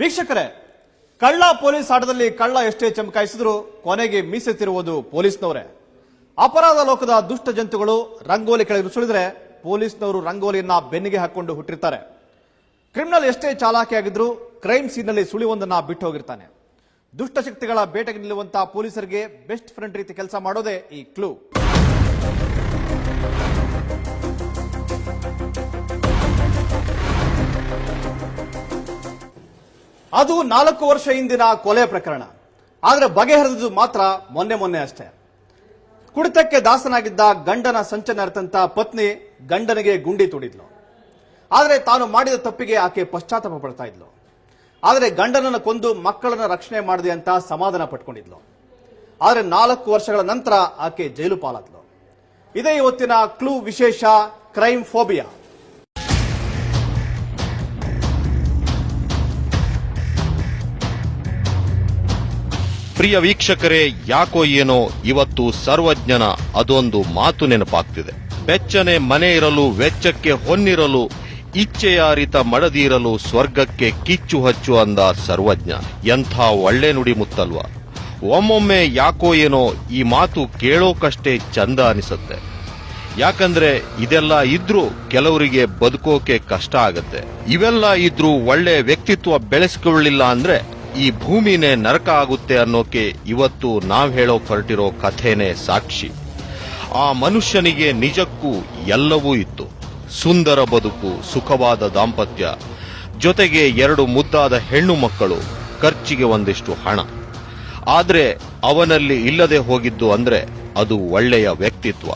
ವೀಕ್ಷಕರೇ, ಕಳ್ಳ ಪೊಲೀಸ್ ಆಟದಲ್ಲಿ ಕಳ್ಳ ಎಷ್ಟೇ ಚಮಕಾಯಿಸಿದ್ರು ಕೊನೆಗೆ ಮೀಸೆ ತಿರುವುದು ಪೊಲೀಸ್ನವರೇ. ಅಪರಾಧ ಲೋಕದ ದುಷ್ಟ ಜಂತುಗಳು ರಂಗೋಲಿ ಕೆಳಗೆ ಸುಳಿದ್ರೆ ಪೊಲೀಸ್ನವರು ರಂಗೋಲಿಯನ್ನ ಬೆನ್ನಿಗೆ ಹಾಕೊಂಡು ಹುಟ್ಟಿರ್ತಾರೆ. ಕ್ರಿಮಿನಲ್ ಎಷ್ಟೇ ಚಾಲಾಕಿಯಾಗಿದ್ರು ಕ್ರೈಮ್ ಸೀನ್ನಲ್ಲಿ ಸುಳಿವೊಂದನ್ನ ಬಿಟ್ಟು ಹೋಗಿರ್ತಾನೆ. ದುಷ್ಟಶಕ್ತಿಗಳ ಬೇಟೆಗೆ ನಿಲ್ಲುವಂತಹ ಪೊಲೀಸರಿಗೆ ಬೆಸ್ಟ್ ಫ್ರೆಂಡ್ ರೀತಿ ಕೆಲಸ ಮಾಡೋದೇ ಈ ಕ್ಲೂ. ಅದು 4 ವರ್ಷ ಹಿಂದಿನ ಕೊಲೆ ಪ್ರಕರಣ. ಆದರೆ ಬಗೆಹರಿದು ಮಾತ್ರ ಮೊನ್ನೆ ಅಷ್ಟೇ. ಕುಡಿತಕ್ಕೆ ದಾಸನಾಗಿದ್ದ ಗಂಡನ ಸಂಚನ ಅರ್ಥಂತ ಪತ್ನಿ ಗಂಡನಿಗೆ ಗುಂಡಿ ತೋಡಿದ್ಲು. ಆದರೆ ತಾನು ಮಾಡಿದ ತಪ್ಪಿಗೆ ಆಕೆ ಪಶ್ಚಾತ್ತಾಪ ಪಡ್ತಾ ಇದ್ಲು. ಆದರೆ ಗಂಡನನ್ನು ಕೊಂದು ಮಕ್ಕಳನ್ನ ರಕ್ಷಣೆ ಮಾಡಿದೆ ಅಂತ ಸಮಾಧಾನ ಪಟ್ಕೊಂಡಿದ್ಲು. ಆದರೆ 4 ವರ್ಷಗಳ ನಂತರ ಆಕೆ ಜೈಲು ಪಾಲಾದ್ಲು. ಇದೇ ಇವತ್ತಿನ ಕ್ಲೂ ವಿಶೇಷ, ಕ್ರೈಮ್ ಫೋಬಿಯಾ. ಪ್ರಿಯ ವೀಕ್ಷಕರೇ, ಯಾಕೋ ಏನೋ ಇವತ್ತು ಸರ್ವಜ್ಞನ ಅದೊಂದು ಮಾತು ನೆನಪಾಗ್ತಿದೆ. ಬೆಚ್ಚನೆ ಮನೆ ಇರಲು, ವೆಚ್ಚಕ್ಕೆ ಹೊನ್ನಿರಲು, ಇಚ್ಛೆಯ ಅರಿತ ಮಡದಿರಲು, ಸ್ವರ್ಗಕ್ಕೆ ಕಿಚ್ಚು ಹಚ್ಚು ಅಂದ ಸರ್ವಜ್ಞ. ಎಂಥ ಒಳ್ಳೆ ನುಡಿ ಮುತ್ತಲ್ವಾ. ಒಮ್ಮೊಮ್ಮೆ ಯಾಕೋ ಏನೋ ಈ ಮಾತು ಕೇಳೋಕಷ್ಟೇ ಚಂದ ಅನಿಸುತ್ತೆ. ಯಾಕಂದ್ರೆ ಇದೆಲ್ಲ ಇದ್ರೂ ಕೆಲವರಿಗೆ ಬದುಕೋಕೆ ಕಷ್ಟ ಆಗತ್ತೆ. ಇವೆಲ್ಲ ಇದ್ರೂ ಒಳ್ಳೆ ವ್ಯಕ್ತಿತ್ವ ಬೆಳೆಸಿಕೊಳ್ಳಿಲ್ಲ ಅಂದ್ರೆ ಈ ಭೂಮಿನೇ ನರಕ ಆಗುತ್ತೆ ಅನ್ನೋಕೆ ಇವತ್ತು ನಾವ್ ಹೇಳೋ ಹೊರಟಿರೋ ಕಥೆನೇ ಸಾಕ್ಷಿ. ಆ ಮನುಷ್ಯನಿಗೆ ನಿಜಕ್ಕೂ ಎಲ್ಲವೂ ಇತ್ತು. ಸುಂದರ ಬದುಕು, ಸುಖವಾದ ದಾಂಪತ್ಯ, ಜೊತೆಗೆ 2 ಮುದ್ದಾದ ಹೆಣ್ಣು ಮಕ್ಕಳು, ಖರ್ಚಿಗೆ ಒಂದಿಷ್ಟು ಹಣ. ಆದ್ರೆ ಅವನಲ್ಲಿ ಇಲ್ಲದೆ ಹೋಗಿದ್ದು ಅಂದ್ರೆ ಅದು ಒಳ್ಳೆಯ ವ್ಯಕ್ತಿತ್ವ.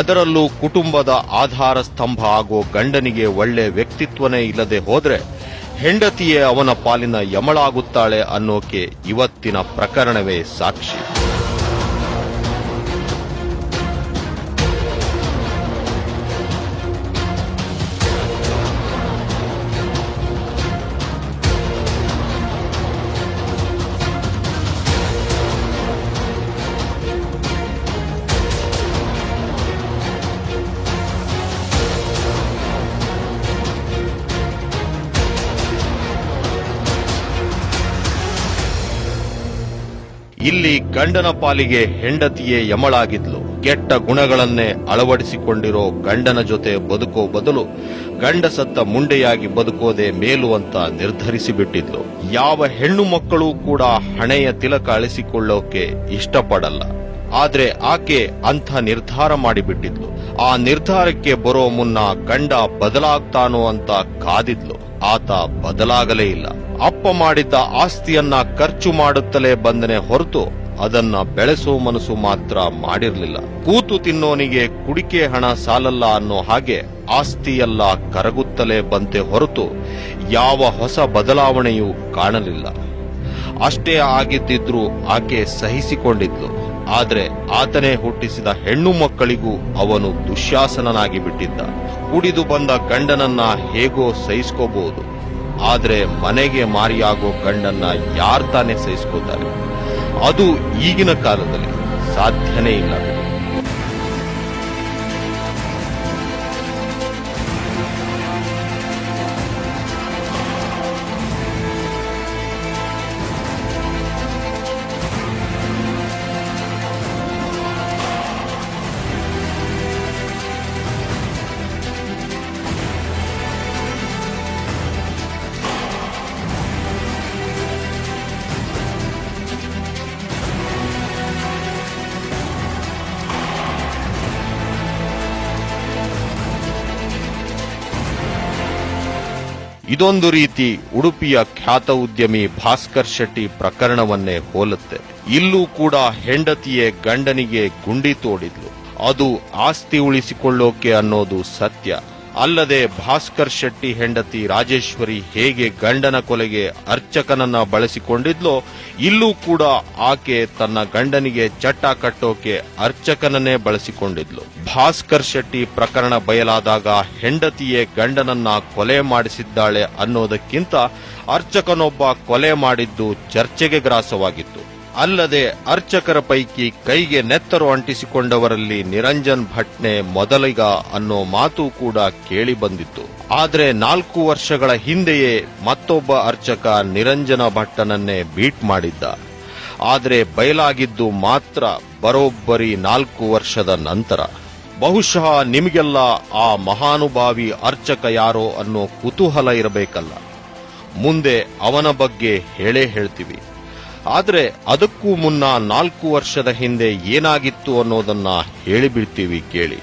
ಅದರಲ್ಲೂ ಕುಟುಂಬದ ಆಧಾರ ಸ್ತಂಭ ಆಗೋ ಗಂಡನಿಗೆ ಒಳ್ಳೆ ವ್ಯಕ್ತಿತ್ವನೇ ಇಲ್ಲದೆ ಹೋದ್ರೆ ಹೆಂಡತಿಯೇ ಅವನ ಪಾಲಿನ ಯಮಳಾಗುತ್ತಾಳೆ ಅನ್ನೋಕೆ ಇವತ್ತಿನ ಪ್ರಕರಣವೇ ಸಾಕ್ಷಿ. ಇಲ್ಲಿ ಗಂಡನ ಪಾಲಿಗೆ ಹೆಂಡತಿಯೇ ಯಮಳಾಗಿದ್ಲು. ಕೆಟ್ಟ ಗುಣಗಳನ್ನೇ ಅಳವಡಿಸಿಕೊಂಡಿರೋ ಗಂಡನ ಜೊತೆ ಬದುಕೋ ಬದಲು ಗಂಡ ಸತ್ತ ಮುಂಡೆಯಾಗಿ ಬದುಕೋದೇ ಮೇಲು ಅಂತ ನಿರ್ಧರಿಸಿಬಿಟ್ಟಿದ್ಲು. ಯಾವ ಹೆಣ್ಣು ಮಕ್ಕಳು ಕೂಡ ಹಣೆಯ ತಿಲಕ ಅಳಿಸಿಕೊಳ್ಳೋಕೆ ಇಷ್ಟಪಡಲ್ಲ. ಆದ್ರೆ ಆಕೆ ಅಂಥ ನಿರ್ಧಾರ ಮಾಡಿಬಿಟ್ಟಿದ್ಲು. ಆ ನಿರ್ಧಾರಕ್ಕೆ ಬರೋ ಮುನ್ನ ಗಂಡ ಬದಲಾಗ್ತಾನೋ ಅಂತ ಕಾದಿದ್ಲು. ಆತ ಬದಲಾಗಲೇ ಇಲ್ಲ. ಅಪ್ಪ ಮಾಡಿದ್ದ ಆಸ್ತಿಯನ್ನ ಖರ್ಚು ಮಾಡುತ್ತಲೇ ಬಂದನೆ ಹೊರತು ಅದನ್ನ ಬೆಳೆಸೋ ಮನಸ್ಸು ಮಾತ್ರ ಮಾಡಿರ್ಲಿಲ್ಲ. ಕೂತು ತಿನ್ನೋನಿಗೆ ಕುಡಿಕೆ ಹಣ ಸಾಲಲ್ಲ ಅನ್ನೋ ಹಾಗೆ ಆಸ್ತಿಯೆಲ್ಲ ಕರಗುತ್ತಲೇ ಬಂತೆ ಹೊರತು ಯಾವ ಹೊಸ ಬದಲಾವಣೆಯೂ ಕಾಣಲಿಲ್ಲ. ಅಷ್ಟೇ ಆಗಿದ್ದಿದ್ರೂ ಆಕೆ ಸಹಿಸಿಕೊಂಡಿದ್ಲು. ಆದ್ರೆ ಆತನೇ ಹುಟ್ಟಿಸಿದ ಹೆಣ್ಣು ಮಕ್ಕಳಿಗೂ ಅವನು ದುಶ್ಯಾಸನನಾಗಿ ಬಿಟ್ಟಿದ್ದ. ಕುಡಿದು ಬಂದ ಗಂಡನನ್ನ ಹೇಗೋ ಸಹಿಸ್ಕೋಬಹುದು, ಆದ್ರೆ ಮನೆಗೆ ಮಾರಿಯಾಗೋ ಗಂಡನ್ನ ಯಾರ್ತಾನೆ ಸಹಿಸ್ಕೋತಾರೆ? ಅದು ಈಗಿನ ಕಾಲದಲ್ಲಿ ಸಾಧ್ಯನೇ ಇಲ್ಲ. ಇದೊಂದು ರೀತಿ ಉಡುಪಿಯ ಖ್ಯಾತ ಉದ್ಯಮಿ ಭಾಸ್ಕರ್ ಶೆಟ್ಟಿ ಪ್ರಕರಣವನ್ನೇ ಹೋಲುತ್ತೆ. ಇಲ್ಲೂ ಕೂಡ ಹೆಂಡತಿಯೇ ಗಂಡನಿಗೆ ಗುಂಡಿ ತೋಡಿದ್ಲು. ಅದು ಆಸ್ತಿ ಉಳಿಸಿಕೊಳ್ಳೋಕೆ ಅನ್ನೋದು ಸತ್ಯ. ಅಲ್ಲದೆ ಭಾಸ್ಕರ್ ಶೆಟ್ಟಿ ಹೆಂಡತಿ ರಾಜೇಶ್ವರಿ ಹೇಗೆ ಗಂಡನ ಕೊಲೆಗೆ ಅರ್ಚಕನನ್ನ ಬಳಸಿಕೊಂಡಿದ್ಲೋ, ಇಲ್ಲೂ ಕೂಡ ಆಕೆ ತನ್ನ ಗಂಡನಿಗೆ ಚಟ್ಟ ಕಟ್ಟೋಕೆ ಅರ್ಚಕನನ್ನೇ ಬಳಸಿಕೊಂಡಿದ್ಲು. ಭಾಸ್ಕರ್ ಶೆಟ್ಟಿ ಪ್ರಕರಣ ಬಯಲಾದಾಗ ಹೆಂಡತಿಯೇ ಗಂಡನನ್ನ ಕೊಲೆ ಮಾಡಿಸಿದ್ದಾಳೆ ಅನ್ನೋದಕ್ಕಿಂತ ಅರ್ಚಕನೊಬ್ಬ ಕೊಲೆ ಮಾಡಿದ್ದು ಚರ್ಚೆಗೆ ಗ್ರಾಸವಾಗಿತ್ತು. ಅಲ್ಲದೆ ಅರ್ಚಕರ ಪೈಕಿ ಕೈಗೆ ನೆತ್ತರು ಅಂಟಿಸಿಕೊಂಡವರಲ್ಲಿ ನಿರಂಜನ್ ಭಟ್ನೆ ಮೊದಲಿಗ ಅನ್ನೋ ಮಾತು ಕೂಡ ಕೇಳಿ ಬಂದಿತ್ತು. ಆದರೆ 4 ವರ್ಷಗಳ ಹಿಂದೆಯೇ ಮತ್ತೊಬ್ಬ ಅರ್ಚಕ ನಿರಂಜನ ಭಟ್ಟನನ್ನೇ ಬೀಟ್ ಮಾಡಿದ್ದ. ಆದರೆ ಬಯಲಾಗಿದ್ದು ಮಾತ್ರ ಬರೋಬ್ಬರಿ 4 ವರ್ಷದ ನಂತರ. ಬಹುಶಃ ನಿಮಗೆಲ್ಲ ಆ ಮಹಾನುಭಾವಿ ಅರ್ಚಕ ಯಾರೋ ಅನ್ನೋ ಕುತೂಹಲ ಇರಬೇಕಲ್ಲ. ಮುಂದೆ ಅವನ ಬಗ್ಗೆ ಹೇಳೇ ಹೇಳ್ತೀವಿ. ಆದರೆ ಅದಕ್ಕೂ ಮುನ್ನ 4 ವರ್ಷದ ಹಿಂದೆ ಏನಾಗಿತ್ತು ಅನ್ನೋದನ್ನ ಹೇಳಿಬಿಡ್ತೀವಿ ಕೇಳಿ.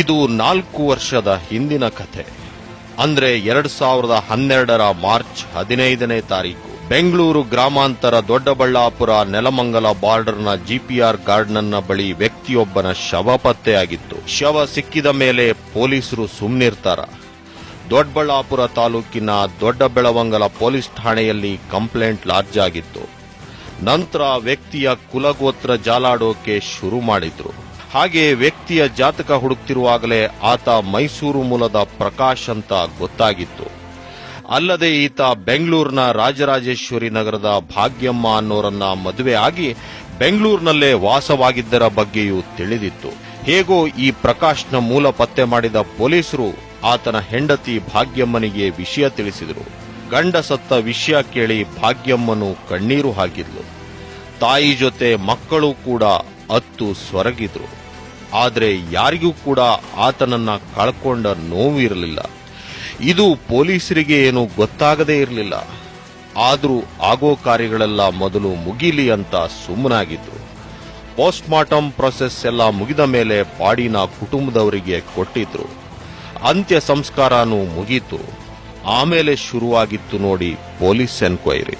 ಇದು 4 ವರ್ಷದ ಹಿಂದಿನ ಕಥೆ. ಅಂದ್ರೆ 2012ರ ಮಾರ್ಚ್ 15ನೇ ತಾರೀಕು ಬೆಂಗಳೂರು ಗ್ರಾಮಾಂತರ ದೊಡ್ಡಬಳ್ಳಾಪುರ ನೆಲಮಂಗಲ ಬಾರ್ಡರ್ನ ಜಿಪಿಆರ್ ಗಾರ್ಡನ್ನ ಬಳಿ ವ್ಯಕ್ತಿಯೊಬ್ಬನ ಶವ ಪತ್ತೆಯಾಗಿತ್ತು. ಶವ ಸಿಕ್ಕಿದ ಮೇಲೆ ಪೊಲೀಸರು ಸುಮ್ನಿರ್ತಾರ? ದೊಡ್ಡಬಳ್ಳಾಪುರ ತಾಲೂಕಿನ ದೊಡ್ಡಬೆಳವಂಗಲ ಪೊಲೀಸ್ ಠಾಣೆಯಲ್ಲಿ ಕಂಪ್ಲೇಂಟ್ ಲಾಡ್ಜ್ ಆಗಿತ್ತು. ನಂತರ ವ್ಯಕ್ತಿಯ ಕುಲಗೋತ್ರ ಜಾಲಾಡೋಕೆ ಶುರು ಮಾಡಿದ್ರು. ಹಾಗೆ ವ್ಯಕ್ತಿಯ ಜಾತಕ ಹುಡುಕ್ತಿರುವಾಗಲೇ ಆತ ಮೈಸೂರು ಮೂಲದ ಪ್ರಕಾಶ್ ಅಂತ ಗೊತ್ತಾಗಿತ್ತು. ಅಲ್ಲದೆ ಈತ ಬೆಂಗಳೂರಿನ ರಾಜರಾಜೇಶ್ವರಿ ನಗರದ ಭಾಗ್ಯಮ್ಮ ಅನ್ನೋರನ್ನ ಮದುವೆ ಆಗಿ ಬೆಂಗಳೂರಿನಲ್ಲೇ ವಾಸವಾಗಿದ್ದರ ಬಗ್ಗೆಯೂ ತಿಳಿದಿತ್ತು. ಹೇಗೋ ಈ ಪ್ರಕಾಶ್ನ ಮೂಲ ಪತ್ತೆ ಮಾಡಿದ ಪೊಲೀಸರು ಆತನ ಹೆಂಡತಿ ಭಾಗ್ಯಮ್ಮನಿಗೆ ವಿಷಯ ತಿಳಿಸಿದರು. ಗಂಡ ಸತ್ತ ವಿಷಯ ಕೇಳಿ ಭಾಗ್ಯಮ್ಮನು ಕಣ್ಣೀರು ಹಾಕಿದ್ಲು. ತಾಯಿ ಜೊತೆ ಮಕ್ಕಳು ಕೂಡ ಅತ್ತು ಸೊರಗಿದ್ರು. ಆದರೆ ಯಾರಿಗೂ ಕೂಡ ಆತನನ್ನ ಕಳ್ಕೊಂಡ ನೋವು ಇರಲಿಲ್ಲ. ಇದು ಪೊಲೀಸರಿಗೆ ಏನು ಗೊತ್ತಾಗದೇ ಇರಲಿಲ್ಲ. ಆದರೂ ಆಗೋ ಕಾರ್ಯಗಳೆಲ್ಲ ಮೊದಲು ಮುಗಿಲಿ ಅಂತ ಸುಮ್ಮನಾಗಿದ್ರು. ಪೋಸ್ಟ್ ಮಾರ್ಟಮ್ ಪ್ರೊಸೆಸ್ ಎಲ್ಲ ಮುಗಿದ ಮೇಲೆ ಬಾಡಿನ ಕುಟುಂಬದವರಿಗೆ ಕೊಟ್ಟಿದ್ರು. ಅಂತ್ಯ ಸಂಸ್ಕಾರನೂ ಮುಗೀತು. ಆಮೇಲೆ ಶುರುವಾಗಿತ್ತು ನೋಡಿ police enquiry.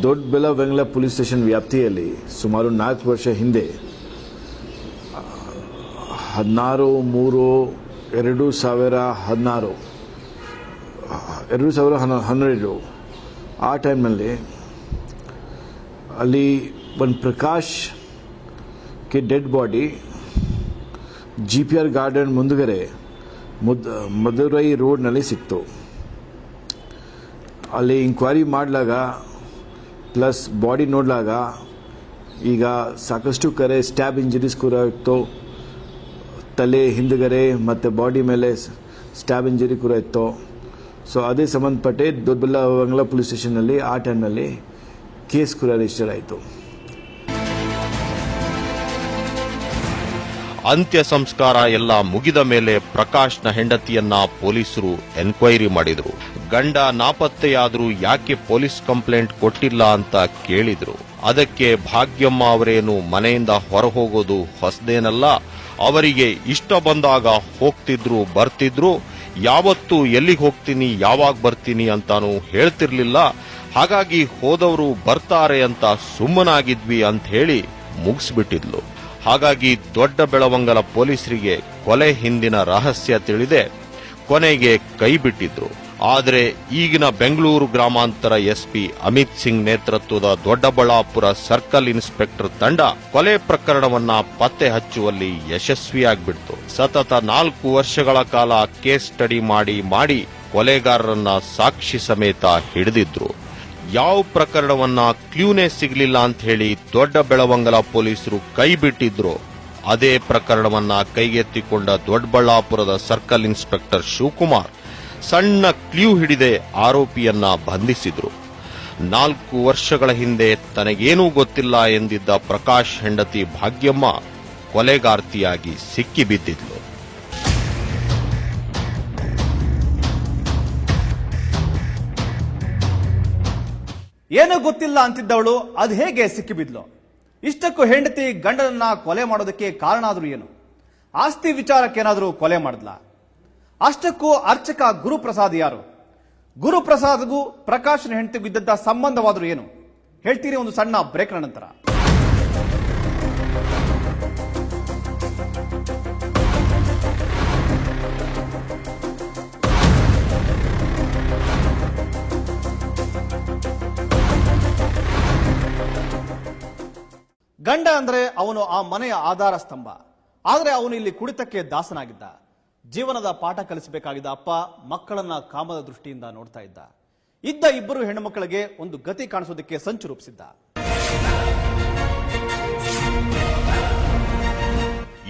Doddabelavangala police station ವ್ಯಾಪ್ತಿಯಲ್ಲಿ ಸುಮಾರು 4 ವರ್ಷ ಹಿಂದೆ 16/3/2012 ಆ ಟೈಮ್ನಲ್ಲಿ ಅಲ್ಲಿ ಒಂದು Prakash K dead body GPR garden ಮುಂದುಗಡೆ ಮದುರೈ ರೋಡ್ನಲ್ಲಿ ಸಿಕ್ತು. ಅಲ್ಲಿ ಇಂಕ್ವೈರಿ ಮಾಡಲಾಗ ಪ್ಲಸ್ ಬಾಡಿ ನೋಡಿದಾಗ ಈಗ ಸಾಕಷ್ಟು ಕಡೆ ಸ್ಟ್ಯಾಬ್ ಇಂಜರೀಸ್ ಕೂಡ ಇತ್ತು. ತಲೆ ಹಿಂದುಗಡೆ ಮತ್ತು ಬಾಡಿ ಮೇಲೆ ಸ್ಟ್ಯಾಬ್ ಇಂಜರಿ ಕೂಡ ಇತ್ತು. ಸೊ ಅದೇ ಸಂಬಂಧಪಟ್ಟೆ ದೊಡ್ಡಬೆಳವಂಗಲ ಪೊಲೀಸ್ ಸ್ಟೇಷನ್ನಲ್ಲಿ ಆ ಟೈಮ್ನಲ್ಲಿ ಕೇಸ್ ಕೂಡ ರಿಜಿಸ್ಟರ್ ಆಯಿತು. ಅಂತ್ಯ ಸಂಸ್ಕಾರ ಎಲ್ಲ ಮುಗಿದ ಮೇಲೆ ಪ್ರಕಾಶ್ನ ಹೆಂಡತಿಯನ್ನ ಪೊಲೀಸರು ಎನ್ಕ್ವೈರಿ ಮಾಡಿದ್ರು. ಗಂಡ ನಾಪತ್ತೆಯಾದ್ರೂ ಯಾಕೆ ಪೊಲೀಸ್ ಕಂಪ್ಲೇಂಟ್ ಕೊಟ್ಟಿಲ್ಲ ಅಂತ ಕೇಳಿದ್ರು. ಅದಕ್ಕೆ ಭಾಗ್ಯಮ್ಮ ಅವರೇನು ಮನೆಯಿಂದ ಹೊರಹೋಗೋದು ಹೊಸದೇನಲ್ಲ, ಅವರಿಗೆ ಇಷ್ಟ ಬಂದಾಗ ಹೋಗ್ತಿದ್ರು ಬರ್ತಿದ್ರು. ಯಾವತ್ತು ಎಲ್ಲಿಗೆ ಹೋಗ್ತೀನಿ ಯಾವಾಗ ಬರ್ತೀನಿ ಅಂತಾನು ಹೇಳ್ತಿರ್ಲಿಲ್ಲ. ಹಾಗಾಗಿ ಹೋದವರು ಬರ್ತಾರೆ ಅಂತ ಸುಮ್ಮನಾಗಿದ್ವಿ ಅಂತ ಹೇಳಿ ಮುಗಿಸ್ಬಿಟ್ಟಿದ್ಲು. ಹಾಗಾಗಿ ದೊಡ್ಡಬೆಳವಂಗಲ ಪೊಲೀಸರಿಗೆ ಕೊಲೆ ಹಿಂದಿನ ರಹಸ್ಯ ತಿಳಿದೆ ಕೊನೆಗೆ ಕೈ ಬಿಟ್ಟಿದ್ರು. ಆದರೆ ಈಗಿನ ಬೆಂಗಳೂರು ಗ್ರಾಮಾಂತರ ಎಸ್ಪಿ ಅಮಿತ್ ಸಿಂಗ್ ನೇತೃತ್ವದ ದೊಡ್ಡಬಳ್ಳಾಪುರ ಸರ್ಕಲ್ ಇನ್ಸ್ಪೆಕ್ಟರ್ ತಂಡ ಕೊಲೆ ಪ್ರಕರಣವನ್ನ ಪತ್ತೆ ಹಚ್ಚುವಲ್ಲಿ ಯಶಸ್ವಿಯಾಗ್ಬಿಡ್ತು. ಸತತ 4 ವರ್ಷಗಳ ಕಾಲ ಕೇಸ್ ಸ್ಟಡಿ ಮಾಡಿ ಕೊಲೆಗಾರರನ್ನ ಸಾಕ್ಷಿ ಸಮೇತ ಹಿಡಿದಿದ್ರು. ಯಾವ ಪ್ರಕರಣವನ್ನ ಕ್ಲೂನೇ ಸಿಗಲಿಲ್ಲ ಅಂತ ಹೇಳಿ ದೊಡ್ಡಬೆಳವಂಗಲ ಪೊಲೀಸರು ಕೈ ಬಿಟ್ಟಿದ್ರು. ಅದೇ ಪ್ರಕರಣವನ್ನ ಕೈಗೆತ್ತಿಕೊಂಡ ದೊಡ್ಡಬಳ್ಳಾಪುರದ ಸರ್ಕಲ್ ಇನ್ಸ್ಪೆಕ್ಟರ್ ಶಿವಕುಮಾರ್ ಸಣ್ಣ ಕ್ಲೂ ಹಿಡಿದೆ ಆರೋಪಿಯನ್ನ ಬಂಧಿಸಿದ್ರು. 4 ವರ್ಷಗಳ ಹಿಂದೆ ತನಗೇನೂ ಗೊತ್ತಿಲ್ಲ ಎಂದಿದ್ದ ಪ್ರಕಾಶ್ ಹೆಂಡತಿ ಭಾಗ್ಯಮ್ಮ ಕೊಲೆಗಾರ್ತಿಯಾಗಿ ಸಿಕ್ಕಿಬಿದ್ದಿದ್ಲು. ಏನೂ ಗೊತ್ತಿಲ್ಲ ಅಂತಿದ್ದವಳು ಅದು ಹೇಗೆ ಸಿಕ್ಕಿಬಿದ್ಲು? ಇಷ್ಟಕ್ಕೂ ಹೆಂಡತಿ ಗಂಡನನ್ನ ಕೊಲೆ ಮಾಡೋದಕ್ಕೆ ಕಾರಣ ಆದ್ರೂ ಏನು? ಆಸ್ತಿ ವಿಚಾರಕ್ಕೇನಾದರೂ ಕೊಲೆ ಮಾಡಿದ್ಲ? ಅಷ್ಟಕ್ಕೂ ಅರ್ಚಕ ಗುರುಪ್ರಸಾದ್ ಯಾರು? ಗುರುಪ್ರಸಾದ್ಗೂ ಪ್ರಕಾಶನ ಹೆಂಡತಿಗೂ ಇದ್ದಂತಹ ಸಂಬಂಧವಾದರೂ ಏನು ಹೇಳ್ತೀರಿ ಒಂದು ಸಣ್ಣ ಬ್ರೇಕ್ ನಂತರ. ಗಂಡ ಅಂದ್ರೆ ಅವನು ಆ ಮನೆಯ ಆಧಾರ ಸ್ತಂಭ. ಆದರೆ ಅವನು ಇಲ್ಲಿ ಕುಡಿತಕ್ಕೆ ದಾಸನಾಗಿದ್ದ. ಜೀವನದ ಪಾಠ ಕಲಿಸಬೇಕಾಗಿದ್ದ ಅಪ್ಪ ಮಕ್ಕಳನ್ನ ಕಾಮದ ದೃಷ್ಟಿಯಿಂದ ನೋಡ್ತಾ ಇದ್ದ. ಇದ್ದ ಇಬ್ಬರು ಹೆಣ್ಣುಮಕ್ಕಳಿಗೆ ಒಂದು ಗತಿ ಕಾಣಿಸೋದಕ್ಕೆ ಸಂಚು ರೂಪಿಸಿದ್ದ.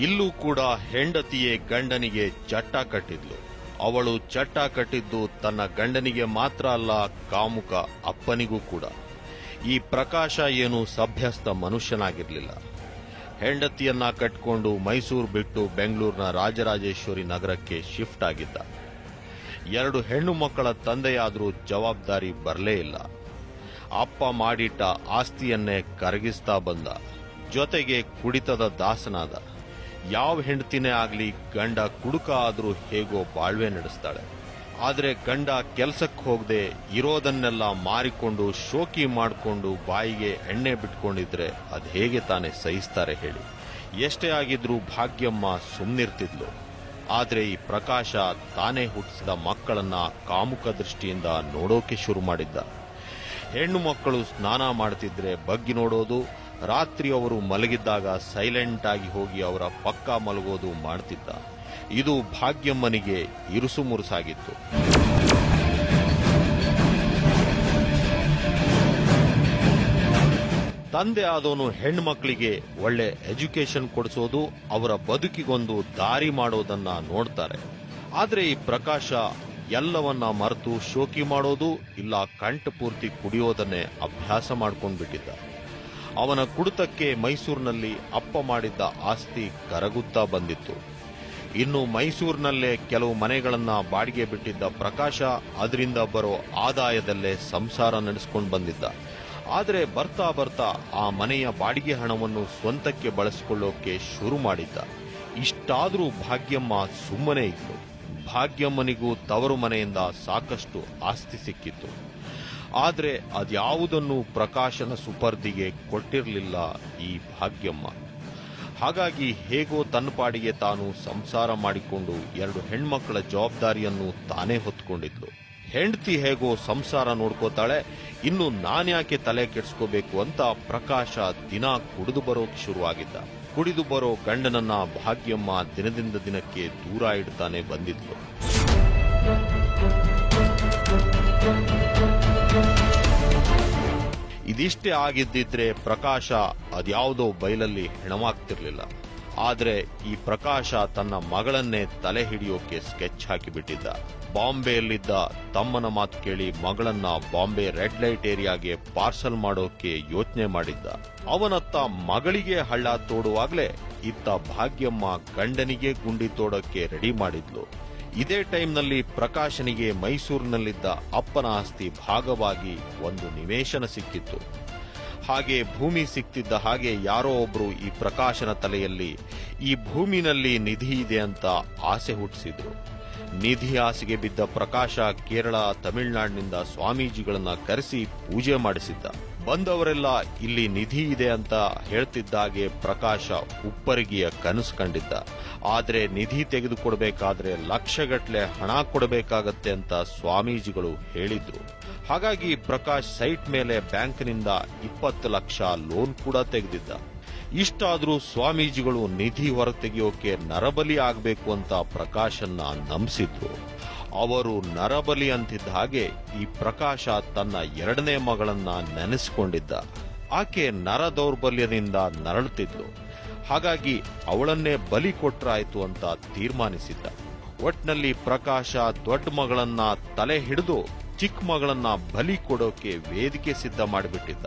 ಇಲ್ಲೂ ಕೂಡ ಹೆಂಡತಿಯೇ ಗಂಡನಿಗೆ ಚಟ್ಟ ಕಟ್ಟಿದ್ಲು. ಅವಳು ಚಟ್ಟ ಕಟ್ಟಿದ್ದು ತನ್ನ ಗಂಡನಿಗೆ ಮಾತ್ರ ಅಲ್ಲ, ಕಾಮುಕ ಅಪ್ಪನಿಗೂ ಕೂಡ. ಈ ಪ್ರಕಾಶ ಏನು ಸಭ್ಯಸ್ಥ ಮನುಷ್ಯನಾಗಿರ್ಲಿಲ್ಲ. ಹೆಂಡತಿಯನ್ನ ಕಟ್ಕೊಂಡು ಮೈಸೂರು ಬಿಟ್ಟು ಬೆಂಗಳೂರಿನ ರಾಜರಾಜೇಶ್ವರಿ ನಗರಕ್ಕೆ ಶಿಫ್ಟ್ ಆಗಿದ್ದ. 2 ಹೆಣ್ಣು ಮಕ್ಕಳ ತಂದೆಯಾದರೂ ಜವಾಬ್ದಾರಿ ಬರಲೇ ಇಲ್ಲ. ಅಪ್ಪ ಮಾಡಿಟ್ಟ ಆಸ್ತಿಯನ್ನೇ ಕರಗಿಸ್ತಾ ಬಂದ. ಜೊತೆಗೆ ಕುಡಿತದ ದಾಸನಾದ. ಯಾವ ಹೆಂಡತಿನೇ ಆಗ್ಲಿ ಗಂಡ ಕುಡುಕ ಆದ್ರೂ ಹೇಗೋ ಬಾಳ್ವೆ ನಡೆಸ್ತಾಳೆ. ಆದ್ರೆ ಗಂಡ ಕೆಲ್ಸಕ್ಕೆ ಹೋಗದೆ ಇರೋದನ್ನೆಲ್ಲ ಮಾರಿಕೊಂಡು ಶೋಕಿ ಮಾಡಿಕೊಂಡು ಬಾಯಿಗೆ ಎಣ್ಣೆ ಬಿಟ್ಕೊಂಡಿದ್ರೆ ಅದ್ ಹೇಗೆ ತಾನೇ ಸಹಿಸ್ತಾರೆ ಹೇಳಿ. ಎಷ್ಟೇ ಆಗಿದ್ರೂ ಭಾಗ್ಯಮ್ಮ ಸುಮ್ನಿರ್ತಿದ್ಲು. ಆದ್ರೆ ಈ ಪ್ರಕಾಶ ತಾನೇ ಹುಟ್ಟಿಸಿದ ಮಕ್ಕಳನ್ನ ಕಾಮುಕ ದೃಷ್ಟಿಯಿಂದ ನೋಡೋಕೆ ಶುರು ಮಾಡಿದ್ದ. ಹೆಣ್ಣು ಮಕ್ಕಳು ಸ್ನಾನ ಮಾಡ್ತಿದ್ರೆ ಬಗ್ಗಿ ನೋಡೋದು, ರಾತ್ರಿ ಅವರು ಮಲಗಿದ್ದಾಗ ಸೈಲೆಂಟ್ ಆಗಿ ಹೋಗಿ ಅವರ ಪಕ್ಕ ಮಲಗೋದು ಮಾಡ್ತಿದ್ದ. ಇದು ಭಾಗ್ಯಮ್ಮನಿಗೆ ಇರುಸು ಮುರುಸಾಗಿತ್ತು. ತಂದೆ ಆದವನು ಹೆಣ್ಮಕ್ಳಿಗೆ ಒಳ್ಳೆ ಎಜುಕೇಶನ್ ಕೊಡಿಸೋದು, ಅವರ ಬದುಕಿಗೊಂದು ದಾರಿ ಮಾಡೋದನ್ನ ನೋಡ್ತಾರೆ. ಆದ್ರೆ ಈ ಪ್ರಕಾಶ ಎಲ್ಲವನ್ನ ಮರೆತು ಶೋಕಿ ಮಾಡೋದು ಇಲ್ಲ ಕಂಠ ಪೂರ್ತಿ ಕುಡಿಯೋದನ್ನೇ ಅಭ್ಯಾಸ ಮಾಡ್ಕೊಂಡ್ಬಿಟ್ಟಿದ್ದ. ಅವನ ಕುಡಿತಕ್ಕೆ ಮೈಸೂರಿನಲ್ಲಿ ಅಪ್ಪ ಮಾಡಿದ್ದ ಆಸ್ತಿ ಕರಗುತ್ತಾ ಬಂದಿತ್ತು. ಇನ್ನು ಮೈಸೂರಿನಲ್ಲೇ ಕೆಲವು ಮನೆಗಳನ್ನ ಬಾಡಿಗೆ ಬಿಟ್ಟಿದ್ದ ಪ್ರಕಾಶ ಅದರಿಂದ ಬರೋ ಆದಾಯದಲ್ಲೇ ಸಂಸಾರ ನಡೆಸಿಕೊಂಡು ಬಂದಿದ್ದ. ಆದರೆ ಬರ್ತಾ ಬರ್ತಾ ಆ ಮನೆಯ ಬಾಡಿಗೆ ಹಣವನ್ನು ಸ್ವಂತಕ್ಕೆ ಬಳಸಿಕೊಳ್ಳೋಕೆ ಶುರು ಮಾಡಿದ್ದ. ಇಷ್ಟಾದರೂ ಭಾಗ್ಯಮ್ಮ ಸುಮ್ಮನೆ ಇತ್ತು. ಭಾಗ್ಯಮ್ಮನಿಗೂ ತವರು ಮನೆಯಿಂದ ಸಾಕಷ್ಟು ಆಸ್ತಿ ಸಿಕ್ಕಿತ್ತು. ಆದರೆ ಅದ್ಯಾವುದನ್ನು ಪ್ರಕಾಶನ ಸುಪರ್ದಿಗೆ ಕೊಟ್ಟಿರಲಿಲ್ಲ ಈ ಭಾಗ್ಯಮ್ಮ. ಹಾಗಾಗಿ ಹೇಗೋ ತನ್ನ ಪಾಡಿಗೆ ತಾನು ಸಂಸಾರ ಮಾಡಿಕೊಂಡು 2 ಹೆಣ್ಮಕ್ಕಳ ಜವಾಬ್ದಾರಿಯನ್ನು ತಾನೇ ಹೊತ್ಕೊಂಡಿದ್ಲು. ಹೆಂಡತಿ ಹೇಗೋ ಸಂಸಾರ ನೋಡ್ಕೋತಾಳೆ, ಇನ್ನು ನಾನ್ಯಾಕೆ ತಲೆ ಕೆಡಿಸ್ಕೋಬೇಕು ಅಂತ ಪ್ರಕಾಶ ದಿನ ಕುಡಿದು ಬರೋಕೆ ಶುರುವಾಗಿದ್ದ. ಕುಡಿದು ಬರೋ ಗಂಡನನ್ನ ಭಾಗ್ಯಮ್ಮ ದಿನದಿಂದ ದಿನಕ್ಕೆ ದೂರ ಇಡ್ತಾನೆ ಬಂದಿದ್ಲು. ಇದಿಷ್ಟೇ ಆಗಿದ್ದಿದ್ರೆ ಪ್ರಕಾಶ ಅದ್ಯಾವುದೋ ಬಯಲಲ್ಲಿ ಹೆಣವಾಗ್ತಿರ್ಲಿಲ್ಲ. ಆದ್ರೆ ಈ ಪ್ರಕಾಶ ತನ್ನ ಮಗಳನ್ನೇ ತಲೆ ಹಿಡಿಯೋಕೆ ಸ್ಕೆಚ್ ಹಾಕಿಬಿಟ್ಟಿದ್ದ. ಬಾಂಬೆಯಲ್ಲಿದ್ದ ತಮ್ಮನ ಮಾತು ಕೇಳಿ ಮಗಳನ್ನ ಬಾಂಬೆ ರೆಡ್ ಲೈಟ್ ಏರಿಯಾಗೆ ಪಾರ್ಸಲ್ ಮಾಡೋಕೆ ಯೋಚನೆ ಮಾಡಿದ್ದ. ಅವನತ್ತ ಮಗಳಿಗೆ ಹಳ್ಳ ತೋಡುವಾಗ್ಲೇ ಇತ್ತ ಭಾಗ್ಯಮ್ಮ ಗಂಡನಿಗೆ ಗುಂಡಿ ತೋಡಕ್ಕೆ ರೆಡಿ ಮಾಡಿದ್ಲು. ಇದೇ ಟೈಮ್ನಲ್ಲಿ ಪ್ರಕಾಶನಿಗೆ ಮೈಸೂರಿನಲ್ಲಿದ್ದ ಅಪ್ಪನ ಆಸ್ತಿ ಭಾಗವಾಗಿ ಒಂದು ನಿವೇಶನ ಸಿಕ್ಕಿತ್ತು. ಹಾಗೆ ಭೂಮಿ ಸಿಕ್ತಿದ್ದ ಹಾಗೆ ಯಾರೋ ಒಬ್ರು ಈ ಪ್ರಕಾಶನ ತಲೆಯಲ್ಲಿ ಈ ಭೂಮಿನಲ್ಲಿ ನಿಧಿ ಇದೆ ಅಂತ ಆಸೆ ಹುಟ್ಟಿಸಿದ್ರು. ನಿಧಿ ಆಸೆಗೆ ಬಿದ್ದ ಪ್ರಕಾಶ ಕೇರಳ ತಮಿಳುನಾಡಿನಿಂದ ಸ್ವಾಮೀಜಿಗಳನ್ನ ಕರೆಸಿ ಪೂಜೆ ಮಾಡಿಸಿದ್ದ. ಬಂದವರೆಲ್ಲ ಇಲ್ಲಿ ನಿಧಿ ಇದೆ ಅಂತ ಹೇಳ್ತಿದ್ದಾಗೆ ಪ್ರಕಾಶ ಉಪ್ಪರಿಗೆಯ ಕನಸು ಕಂಡಿದ್ದ. ಆದ್ರೆ ನಿಧಿ ತೆಗೆದುಕೊಡ್ಬೇಕಾದ್ರೆ ಲಕ್ಷಗಟ್ಲೆ ಹಣ ಕೊಡಬೇಕಾಗತ್ತೆ ಅಂತ ಸ್ವಾಮೀಜಿಗಳು ಹೇಳಿದ್ರು. ಹಾಗಾಗಿ ಪ್ರಕಾಶ್ ಸೈಟ್ ಮೇಲೆ ಬ್ಯಾಂಕ್ನಿಂದ 20 ಲಕ್ಷ ಲೋನ್ ಕೂಡ ತೆಗೆದಿದ್ದ. ಇಷ್ಟಾದ್ರೂ ಸ್ವಾಮೀಜಿಗಳು ನಿಧಿ ಹೊರತೆಗೆಯೋಕೆ ನರಬಲಿ ಆಗಬೇಕು ಅಂತ ಪ್ರಕಾಶನ್ನ ನಂಬಿಸಿದ್ರು. ಅವರು ನರಬಲಿ ಅಂತಿದ್ದ ಹಾಗೆ ಈ ಪ್ರಕಾಶ ತನ್ನ 2ನೇ ಮಗಳನ್ನ ನೆನೆಸಿಕೊಂಡಿದ್ದ. ಆಕೆ ನರ ದೌರ್ಬಲ್ಯದಿಂದ ನರಳುತ್ತಿದ್ಲು. ಹಾಗಾಗಿ ಅವಳನ್ನೇ ಬಲಿ ಕೊಟ್ರಾಯ್ತು ಅಂತ ತೀರ್ಮಾನಿಸಿದ್ದ. ಒಟ್ನಲ್ಲಿ ಪ್ರಕಾಶ ದೊಡ್ಡ ಮಗಳನ್ನ ತಲೆ ಹಿಡಿದು ಚಿಕ್ಕ ಮಗಳನ್ನ ಬಲಿ ಕೊಡೋಕೆ ವೇದಿಕೆ ಸಿದ್ಧ ಮಾಡಿಬಿಟ್ಟಿದ್ದ.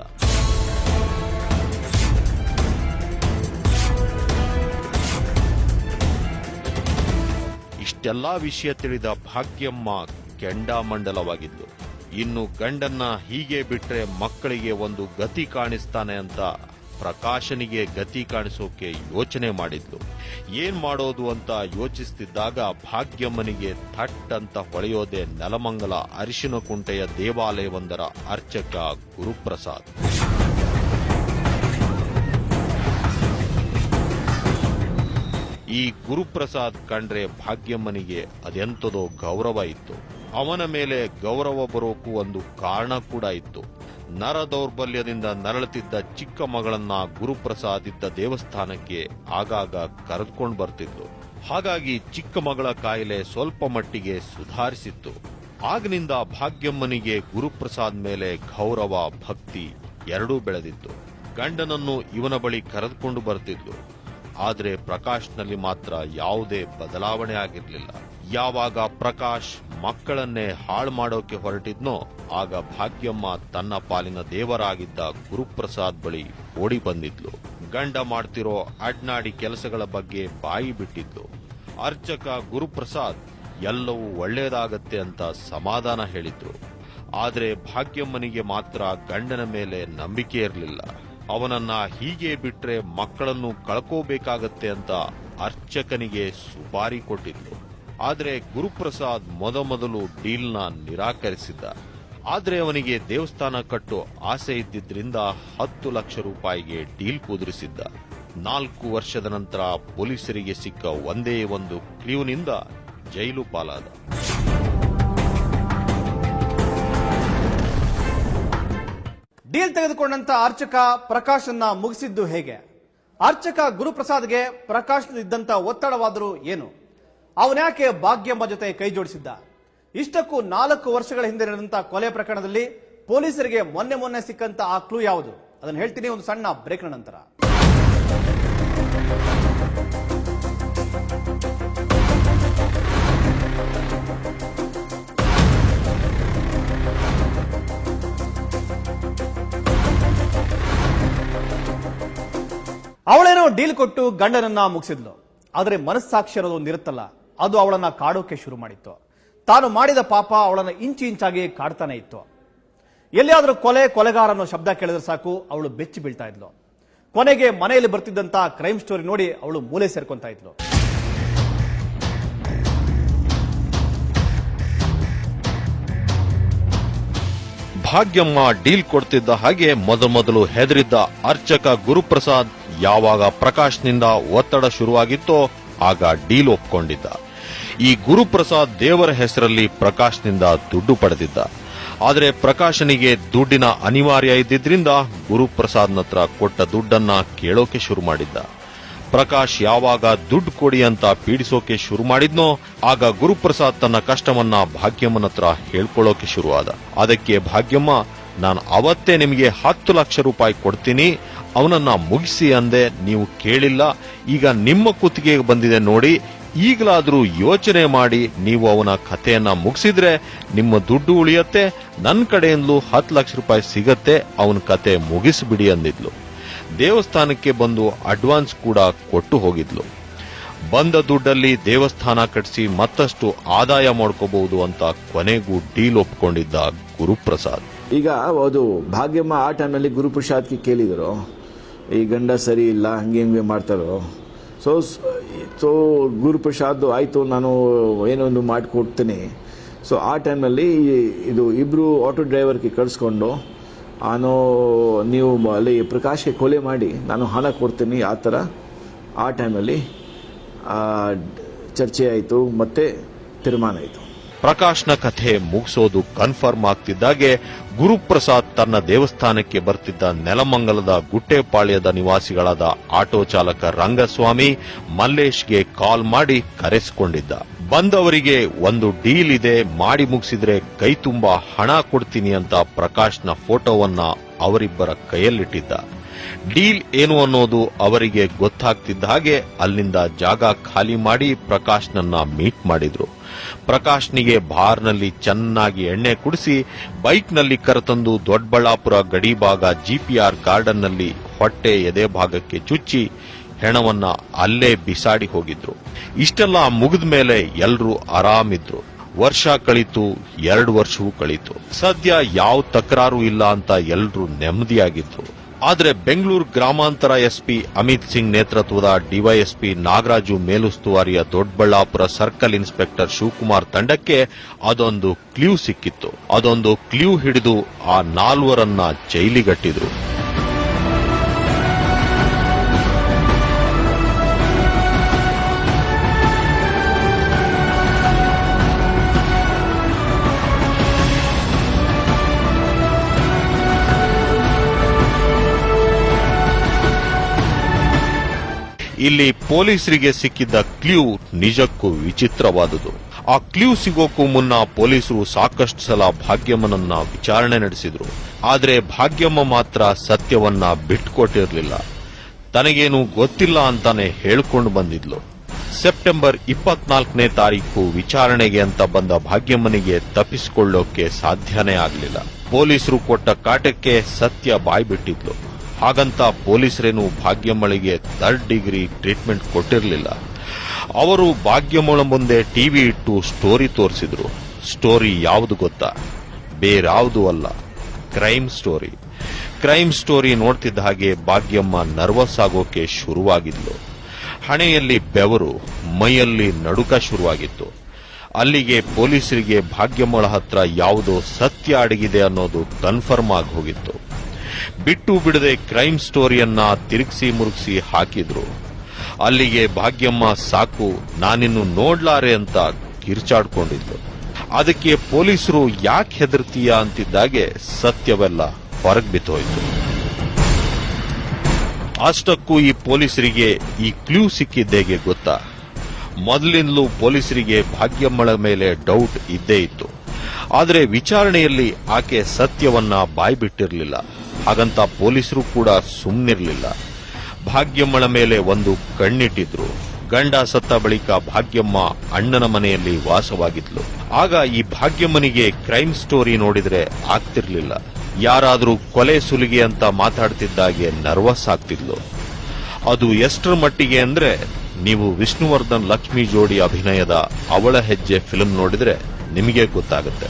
ಇಷ್ಟೆಲ್ಲಾ ವಿಷಯ ತಿಳಿದ ಭಾಗ್ಯಮ್ಮ ಕೆಂಡಾಮಂಡಲವಾಗಿದ್ಲು. ಇನ್ನು ಗಂಡನ್ನ ಹೀಗೆ ಬಿಟ್ರೆ ಮಕ್ಕಳಿಗೆ ಒಂದು ಗತಿ ಕಾಣಿಸ್ತಾನೆ ಅಂತ ಪ್ರಕಾಶನಿಗೆ ಗತಿ ಕಾಣಿಸೋಕೆ ಯೋಚನೆ ಮಾಡಿದ್ಲು. ಏನ್ ಮಾಡೋದು ಅಂತ ಯೋಚಿಸುತ್ತಿದ್ದಾಗ ಭಾಗ್ಯಮ್ಮನಿಗೆ ಥಟ್ ಅಂತ ಹೊಳೆಯೋದೆ ನೆಲಮಂಗಲ ಅರಿಶಿನಕುಂಟೆಯ ದೇವಾಲಯವೊಂದರ ಅರ್ಚಕ ಗುರುಪ್ರಸಾದ್. ಈ ಗುರುಪ್ರಸಾದ್ ಕಂಡ್ರೆ ಭಾಗ್ಯಮ್ಮನಿಗೆ ಅದೆಂತದೋ ಗೌರವ ಇತ್ತು. ಅವನ ಮೇಲೆ ಗೌರವ ಬರೋಕು ಒಂದು ಕಾರಣ ಕೂಡ ಇತ್ತು. ನರ ದೌರ್ಬಲ್ಯದಿಂದ ನರಳುತ್ತಿದ್ದ ಚಿಕ್ಕ ಮಗಳನ್ನ ಗುರುಪ್ರಸಾದ್ ಇದ್ದ ದೇವಸ್ಥಾನಕ್ಕೆ ಆಗಾಗ ಕರೆದುಕೊಂಡು ಬರ್ತಿದ್ಲು. ಹಾಗಾಗಿ ಚಿಕ್ಕ ಮಗಳ ಕಾಯಿಲೆ ಸ್ವಲ್ಪ ಮಟ್ಟಿಗೆ ಸುಧಾರಿಸಿತ್ತು. ಆಗಿನಿಂದ ಭಾಗ್ಯಮ್ಮನಿಗೆ ಗುರುಪ್ರಸಾದ್ ಮೇಲೆ ಗೌರವ ಭಕ್ತಿ ಎರಡೂ ಬೆಳೆದಿತ್ತು. ಗಂಡನನ್ನು ಇವನ ಬಳಿ ಕರೆದುಕೊಂಡು ಬರ್ತಿದ್ಲು. ಆದರೆ ಪ್ರಕಾಶ್ನಲ್ಲಿ ಮಾತ್ರ ಯಾವುದೇ ಬದಲಾವಣೆ ಆಗಿರಲಿಲ್ಲ. ಯಾವಾಗ ಪ್ರಕಾಶ್ ಮಕ್ಕಳನ್ನೇ ಹಾಳು ಮಾಡೋಕೆ ಹೊರಟಿದ್ನೋ ಆಗ ಭಾಗ್ಯಮ್ಮ ತನ್ನ ಪಾಲಿನ ದೇವರಾಗಿದ್ದ ಗುರುಪ್ರಸಾದ್ ಬಳಿ ಓಡಿ ಬಂದಿದ್ಲು. ಗಂಡ ಮಾಡ್ತಿರೋ ಅಡ್ನಾಡಿ ಕೆಲಸಗಳ ಬಗ್ಗೆ ಬಾಯಿ ಬಿಟ್ಟಿದ್ಲು. ಅರ್ಚಕ ಗುರುಪ್ರಸಾದ್ ಎಲ್ಲವೂ ಒಳ್ಳೇದಾಗತ್ತೆ ಅಂತ ಸಮಾಧಾನ ಹೇಳಿದ್ರು. ಆದರೆ ಭಾಗ್ಯಮ್ಮನಿಗೆ ಮಾತ್ರ ಗಂಡನ ಮೇಲೆ ನಂಬಿಕೆ ಇರಲಿಲ್ಲ. ಅವನನ್ನ ಹೀಗೆ ಬಿಟ್ರೆ ಮಕ್ಕಳನ್ನು ಕಳ್ಕೋಬೇಕಾಗತ್ತೆ ಅಂತ ಅರ್ಚಕನಿಗೆ ಸುಪಾರಿ ಕೊಟ್ಟಿದ್ಲು. ಆದರೆ ಗುರುಪ್ರಸಾದ್ ಮೊದಲು ಡೀಲ್ನ ನಿರಾಕರಿಸಿದ್ದ. ಆದರೆ ಅವನಿಗೆ ದೇವಸ್ಥಾನ ಕಟ್ಟೋ ಆಸೆ ಇದ್ದಿದ್ರಿಂದ 10 ಲಕ್ಷ ರೂಪಾಯಿಗೆ ಡೀಲ್ ಕುದುರಿಸಿದ್ದ. 4 ವರ್ಷದ ನಂತರ ಪೊಲೀಸರಿಗೆ ಸಿಕ್ಕ ಒಂದೇ ಒಂದು ಕ್ಲೂನಿಂದ ಜೈಲು ಪಾಲಾದ. ಡೀಲ್ ತೆಗೆದುಕೊಂಡಂತ ಅರ್ಚಕ ಪ್ರಕಾಶನ್ನ ಮುಗಿಸಿದ್ದು ಹೇಗೆ? ಅರ್ಚಕ ಗುರುಪ್ರಸಾದ್ಗೆ ಪ್ರಕಾಶ್ ಇದ್ದಂತ ಒತ್ತಡವಾದರೂ ಏನು? ಅವನ್ಯಾಕೆ ಭಾಗ್ಯಮ್ಮ ಜೊತೆ ಕೈ ಜೋಡಿಸಿದ್ದ? ಇಷ್ಟಕ್ಕೂ 4 ವರ್ಷಗಳ ಹಿಂದೆ ನಡೆದಂತ ಕೊಲೆ ಪ್ರಕರಣದಲ್ಲಿ ಪೊಲೀಸರಿಗೆ ಮೊನ್ನೆ ಸಿಕ್ಕಂತ ಆ ಕ್ಲೂ ಯಾವುದು? ಅದನ್ನು ಹೇಳ್ತೀನಿ ಒಂದು ಸಣ್ಣ ಬ್ರೇಕ್ನ ನಂತರ. ಅವಳೇನೋ ಡೀಲ್ ಕೊಟ್ಟು ಗಂಡನನ್ನ ಮುಗಿಸಿದ್ಲು. ಆದರೆ ಮನಸ್ಸಾಕ್ಷಿ ಅನ್ನೋದು ಒಂದಿರುತ್ತಲ್ಲ, ಅದು ಅವಳನ್ನ ಕಾಡೋಕೆ ಶುರು ಮಾಡಿತ್ತು. ತಾನು ಮಾಡಿದ ಪಾಪ ಅವಳನ್ನ ಇಂಚಾಗಿ ಕಾಡ್ತಾನೆ ಇತ್ತು. ಎಲ್ಲಿಯಾದ್ರೂ ಕೊಲೆಗಾರ ಅನ್ನೋ ಶಬ್ದ ಕೇಳಿದ್ರೆ ಸಾಕು ಅವಳು ಬೆಚ್ಚಿ ಬೀಳ್ತಾ ಇದ್ಲು. ಕೊನೆಗೆ ಮನೆಯಲ್ಲಿ ಬರ್ತಿದ್ದಂತ ಕ್ರೈಮ್ ಸ್ಟೋರಿ ನೋಡಿ ಅವಳು ಮೂಲೆ ಸೇರ್ಕೊಂತಾ ಇದ್ಲು. ಭಾಗ್ಯಮ್ಮ ಡೀಲ್ ಕೊಡ್ತಿದ್ದ ಹಾಗೆ ಮೊದಲು ಹೆದರಿದ್ದ ಅರ್ಚಕ ಗುರುಪ್ರಸಾದ್ ಯಾವಾಗ ಪ್ರಕಾಶ್ನಿಂದ ಒತ್ತಡ ಶುರುವಾಗಿತ್ತೋ ಆಗ ಡೀಲ್ ಒಪ್ಕೊಂಡಿದ್ದ. ಈ ಗುರುಪ್ರಸಾದ್ ದೇವರ ಹೆಸರಲ್ಲಿ ಪ್ರಕಾಶ್ನಿಂದ ದುಡ್ಡು ಪಡೆದಿದ್ದ. ಆದರೆ ಪ್ರಕಾಶನಿಗೆ ದುಡ್ಡಿನ ಅನಿವಾರ್ಯ ಇದ್ದಿದ್ರಿಂದ ಗುರುಪ್ರಸಾದ್ನ ಹತ್ರ ಕೊಟ್ಟ ದುಡ್ಡನ್ನ ಕೇಳೋಕೆ ಶುರು ಮಾಡಿದ್ದ. ಪ್ರಕಾಶ್ ಯಾವಾಗ ದುಡ್ಡು ಕೊಡಿ ಅಂತ ಪೀಡಿಸೋಕೆ ಶುರು ಮಾಡಿದ್ನೋ ಆಗ ಗುರುಪ್ರಸಾದ್ ತನ್ನ ಕಷ್ಟವನ್ನ ಭಾಗ್ಯಮ್ಮನ ಹತ್ರ ಹೇಳ್ಕೊಳ್ಳೋಕೆ ಶುರುವಾದ. ಅದಕ್ಕೆ ಭಾಗ್ಯಮ್ಮ, ನಾನು ಅವತ್ತೇ ನಿಮಗೆ 10 ಲಕ್ಷ ರೂಪಾಯಿ ಕೊಡ್ತೀನಿ, ಅವನನ್ನ ಮುಗಿಸಿ ಅಂದೆ, ನೀವು ಕೇಳಿಲ್ಲ. ಈಗ ನಿಮ್ಮ ಕುತ್ತಿಗೆಗೆ ಬಂದಿದೆ ನೋಡಿ, ಈಗಲಾದ್ರೂ ಯೋಚನೆ ಮಾಡಿ ನೀವು ಅವನ ಕಥೆಯನ್ನ ಮುಗಿಸಿದ್ರೆ ನಿಮ್ಮ ದುಡ್ಡು ಉಳಿಯತ್ತೆ, ನನ್ನ ಕಡೆಯಿಂದಲೂ 10 ಲಕ್ಷ ರೂಪಾಯಿ ಸಿಗತ್ತೆ, ಅವನ ಕತೆ ಮುಗಿಸ್ಬಿಡಿ ಅಂದಿದ್ಲು. ದೇವಸ್ಥಾನಕ್ಕೆ ಬಂದು ಅಡ್ವಾನ್ಸ್ ಕೂಡ ಕೊಟ್ಟು ಹೋಗಿದ್ಲು. ಬಂದ ದುಡ್ಡಲ್ಲಿ ದೇವಸ್ಥಾನ ಕಟ್ಟಿಸಿ ಮತ್ತಷ್ಟು ಆದಾಯ ಮಾಡ್ಕೋಬಹುದು ಅಂತ ಕೊನೆಗೂ ಡೀಲ್ ಒಪ್ಕೊಂಡಿದ್ದ ಗುರುಪ್ರಸಾದ್. ಈಗ ಅದು ಭಾಗ್ಯಮ್ಮ ಆ ಟೈಮ್ನಲ್ಲಿ ಗುರುಪ್ರಸಾದ್ಗೆ ಕೇಳಿದರು, ಈ ಗಂಡ ಸರಿ ಇಲ್ಲ ಹಂಗೆ ಮಾಡ್ತಾರೋ. ಸೊ ಗುರುಪ್ರಸಾದ್ ಆಯಿತು, ನಾನು ಏನೊಂದು ಮಾಡಿಕೊಡ್ತೀನಿ. ಸೊ ಆ ಟೈಮ್ನಲ್ಲಿ ಇದು ಇಬ್ಬರು ಆಟೋ ಡ್ರೈವರ್ಗೆ ಕಳಿಸ್ಕೊಂಡು ನೀವು ಅಲ್ಲಿ ಪ್ರಕಾಶ್ಗೆ ಕೊಲೆ ಮಾಡಿ ನಾನು ಹಣ ಕೊಡ್ತೀನಿ, ಆ ಥರ ಆ ಟೈಮಲ್ಲಿ ಚರ್ಚೆ ಆಯಿತು, ಮತ್ತೆ ತೀರ್ಮಾನ ಆಯಿತು. ಪ್ರಕಾಶ್ನ ಕಥೆ ಮುಗಿಸೋದು ಕನ್ಫರ್ಮ್ ಆಗ್ತಿದ್ದಾಗೆ ಗುರುಪ್ರಸಾದ್ ತನ್ನ ದೇವಸ್ಥಾನಕ್ಕೆ ಬರ್ತಿದ್ದ ನೆಲಮಂಗಲದ ಗುಟ್ಟೆಪಾಳ್ಯದ ನಿವಾಸಿಗಳಾದ ಆಟೋ ಚಾಲಕ ರಂಗಸ್ವಾಮಿ, ಮಲ್ಲೇಶ್ಗೆ ಕಾಲ್ ಮಾಡಿ ಕರೆಸಿಕೊಂಡಿದ್ದ. ಬಂದವರಿಗೆ ಒಂದು ಡೀಲ್ ಇದೆ, ಮಾಡಿ ಮುಗಿಸಿದ್ರೆ ಕೈ ತುಂಬಾ ಹಣ ಕೊಡ್ತೀನಿ ಅಂತ ಪ್ರಕಾಶ್ನ ಫೋಟೋವನ್ನ ಅವರಿಬ್ಬರ ಕೈಯಲ್ಲಿಟ್ಟಿದ್ದ. ಡೀಲ್ ಏನು ಅನ್ನೋದು ಅವರಿಗೆ ಗೊತ್ತಾಗ್ತಿದ್ದ ಹಾಗೆ ಅಲ್ಲಿಂದ ಜಾಗ ಖಾಲಿ ಮಾಡಿ ಪ್ರಕಾಶ್ನನ್ನ ಮೀಟ್ ಮಾಡಿದ್ರು. ಪ್ರಕಾಶ್ನಿಗೆ ಬಾರ್ನಲ್ಲಿ ಚೆನ್ನಾಗಿ ಎಣ್ಣೆ ಕುಡಿಸಿ ಬೈಕ್ನಲ್ಲಿ ಕರೆತಂದು ದೊಡ್ಡಬಳ್ಳಾಪುರ ಗಡಿಭಾಗ ಜಿಪಿಆರ್ ಗಾರ್ಡನ್ನಲ್ಲಿ ಹೊಟ್ಟೆ ಎದೆ ಭಾಗಕ್ಕೆ ಚುಚ್ಚಿ ಹೆಣವನ್ನ ಅಲ್ಲೇ ಬಿಸಾಡಿ ಹೋಗಿದ್ರು. ಇಷ್ಟೆಲ್ಲ ಮುಗಿದ ಮೇಲೆ ಎಲ್ರೂ ಆರಾಮಿದ್ರು. ವರ್ಷ ಕಳೀತು, 2 ವರ್ಷವೂ ಕಳೀತು. ಸದ್ಯ ಯಾವ ತಕರಾರು ಇಲ್ಲ ಅಂತ ಎಲ್ರೂ ನೆಮ್ಮದಿಯಾಗಿದ್ರು. ಆದರೆ ಬೆಂಗಳೂರು ಗ್ರಾಮಾಂತರ ಎಸ್ಪಿ ಅಮಿತ್ ಸಿಂಗ್ ನೇತೃತ್ವದ ಡಿವೈಎಸ್ಪಿ ನಾಗರಾಜು ಮೇಲುಸ್ತುವಾರಿಯ ದೊಡ್ಡಬಳ್ಳಾಪುರ ಸರ್ಕಲ್ ಇನ್ಸ್ಪೆಕ್ಟರ್ ಶಿವಕುಮಾರ್ ತಂಡಕ್ಕೆ ಅದೊಂದು ಕ್ಲೂ ಸಿಕ್ಕಿತ್ತು. ಅದೊಂದು ಕ್ಲೂ ಹಿಡಿದು ಆ 4 ಜೈಲಿಗಟ್ಟಿದ್ರು. ಇಲ್ಲಿ ಪೊಲೀಸರಿಗೆ ಸಿಕ್ಕಿದ್ದ ಕ್ಲೂ ನಿಜಕ್ಕೂ ವಿಚಿತ್ರವಾದುದು. ಆ ಕ್ಲೂ ಸಿಗೋಕ್ಕೂ ಮುನ್ನ ಪೊಲೀಸರು ಸಾಕಷ್ಟು ಸಲ ಭಾಗ್ಯಮ್ಮನನ್ನ ವಿಚಾರಣೆ ನಡೆಸಿದ್ರು. ಆದರೆ ಭಾಗ್ಯಮ್ಮ ಮಾತ್ರ ಸತ್ಯವನ್ನ ಬಿಟ್ಕೊಟ್ಟಿರಲಿಲ್ಲ. ತನಗೇನು ಗೊತ್ತಿಲ್ಲ ಅಂತಾನೆ ಹೇಳ್ಕೊಂಡು ಬಂದಿದ್ಲು. ಸೆಪ್ಟೆಂಬರ್ 24ನೇ ತಾರೀಕು ವಿಚಾರಣೆಗೆ ಅಂತ ಬಂದ ಭಾಗ್ಯಮ್ಮನಿಗೆ ತಪ್ಪಿಸಿಕೊಳ್ಳೋಕೆ ಸಾಧ್ಯನೇ ಆಗಲಿಲ್ಲ. ಪೊಲೀಸರು ಕೊಟ್ಟ ಕಾಟಕ್ಕೆ ಸತ್ಯ ಬಾಯ್ಬಿಟ್ಟಿದ್ಲು. ಹಾಗಂತ ಪೊಲೀಸರೇನು ಭಾಗ್ಯಮ್ಮಳಿಗೆ 3rd ಡಿಗ್ರಿ ಟ್ರೀಟ್ಮೆಂಟ್ ಕೊಟ್ಟಿರಲಿಲ್ಲ. ಅವರು ಭಾಗ್ಯಮ್ಮಳ ಮುಂದೆ ಟಿವಿ ಇಟ್ಟು ಸ್ಟೋರಿ ತೋರಿಸಿದ್ರು. ಸ್ಟೋರಿ ಯಾವುದು ಗೊತ್ತಾ? ಬೇರಾವುದು ಅಲ್ಲ, ಕ್ರೈಮ್ ಸ್ಟೋರಿ. ಕ್ರೈಮ್ ಸ್ಟೋರಿ ನೋಡ್ತಿದ್ದ ಹಾಗೆ ಭಾಗ್ಯಮ್ಮ ನರ್ವಸ್ ಆಗೋಕೆ ಶುರುವಾಗಿದ್ಲು. ಹಣೆಯಲ್ಲಿ ಬೆವರು, ಮೈಯಲ್ಲಿ ನಡುಕ ಶುರುವಾಗಿತ್ತು. ಅಲ್ಲಿಗೆ ಪೊಲೀಸರಿಗೆ ಭಾಗ್ಯಮ್ಮಳ ಹತ್ರ ಯಾವುದೋ ಸತ್ಯ ಅಡಗಿದೆ ಅನ್ನೋದು ಕನ್ಫರ್ಮ್ ಆಗಿ ಹೋಗಿತ್ತು. ಬಿಟ್ಟು ಬಿಡದೆ ಕ್ರೈಮ್ ಸ್ಟೋರಿಯನ್ನ ತಿರುಗಿಸಿ ಮುರುಗಿಸಿ ಹಾಕಿದ್ರು. ಅಲ್ಲಿಗೆ ಭಾಗ್ಯಮ್ಮ ಸಾಕು, ನಾನಿನ್ನು ನೋಡ್ಲಾರೆ ಅಂತ ಕಿರ್ಚಾಡ್ಕೊಂಡಿದ್ಲು. ಅದಕ್ಕೆ ಪೊಲೀಸರು ಯಾಕೆ ಹೆದರ್ತೀಯ ಅಂತಿದ್ದಾಗೆ ಸತ್ಯವೆಲ್ಲ ಹೊರಗ್ ಬಿತ್ತೋಯ್ತು. ಅಷ್ಟಕ್ಕೂ ಈ ಪೊಲೀಸರಿಗೆ ಈ ಕ್ಲೂ ಸಿಕ್ಕಿದ್ದೇಗೆ ಗೊತ್ತಾ? ಮೊದಲಿಂದಲೂ ಪೊಲೀಸರಿಗೆ ಭಾಗ್ಯಮ್ಮಳ ಮೇಲೆ ಡೌಟ್ ಇದ್ದೇ ಇತ್ತು. ಆದರೆ ವಿಚಾರಣೆಯಲ್ಲಿ ಆಕೆ ಸತ್ಯವನ್ನ ಬಾಯ್ಬಿಟ್ಟಿರಲಿಲ್ಲ. ಹಾಗಂತ ಪೊಲೀಸರು ಕೂಡ ಸುಮ್ಮನಿರಲಿಲ್ಲ. ಭಾಗ್ಯಮ್ಮಳ ಮೇಲೆ ಒಂದು ಕಣ್ಣಿಟ್ಟಿದ್ರು. ಗಂಡ ಸತ್ತ ಬಳಿಕ ಭಾಗ್ಯಮ್ಮ ಅಣ್ಣನ ಮನೆಯಲ್ಲಿ ವಾಸವಾಗಿದ್ಲು. ಆಗ ಈ ಭಾಗ್ಯಮ್ಮನಿಗೆ ಕ್ರೈಮ್ ಸ್ಟೋರಿ ನೋಡಿದ್ರೆ ಆಗ್ತಿರ್ಲಿಲ್ಲ. ಯಾರಾದರೂ ಕೊಲೆ ಸುಲಿಗೆ ಅಂತ ಮಾತಾಡ್ತಿದ್ದಾಗೆ ನರ್ವಸ್ ಆಗ್ತಿದ್ಲು. ಅದು ಎಷ್ಟರ ಮಟ್ಟಿಗೆ ಅಂದ್ರೆ, ನೀವು ವಿಷ್ಣುವರ್ಧನ್ ಲಕ್ಷ್ಮಿ ಜೋಡಿ ಅಭಿನಯದ ಅವಳ ಹೆಜ್ಜೆ ಫಿಲ್ಮ್ ನೋಡಿದ್ರೆ ನಿಮಗೆ ಗೊತ್ತಾಗುತ್ತೆ.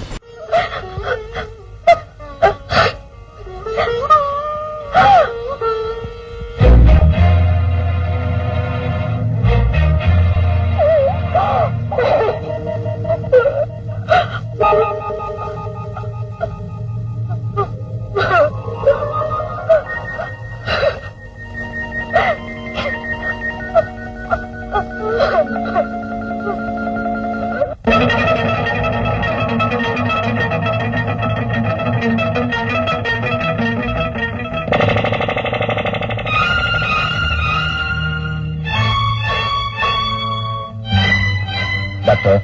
ಡಾಕ್ಟರ್,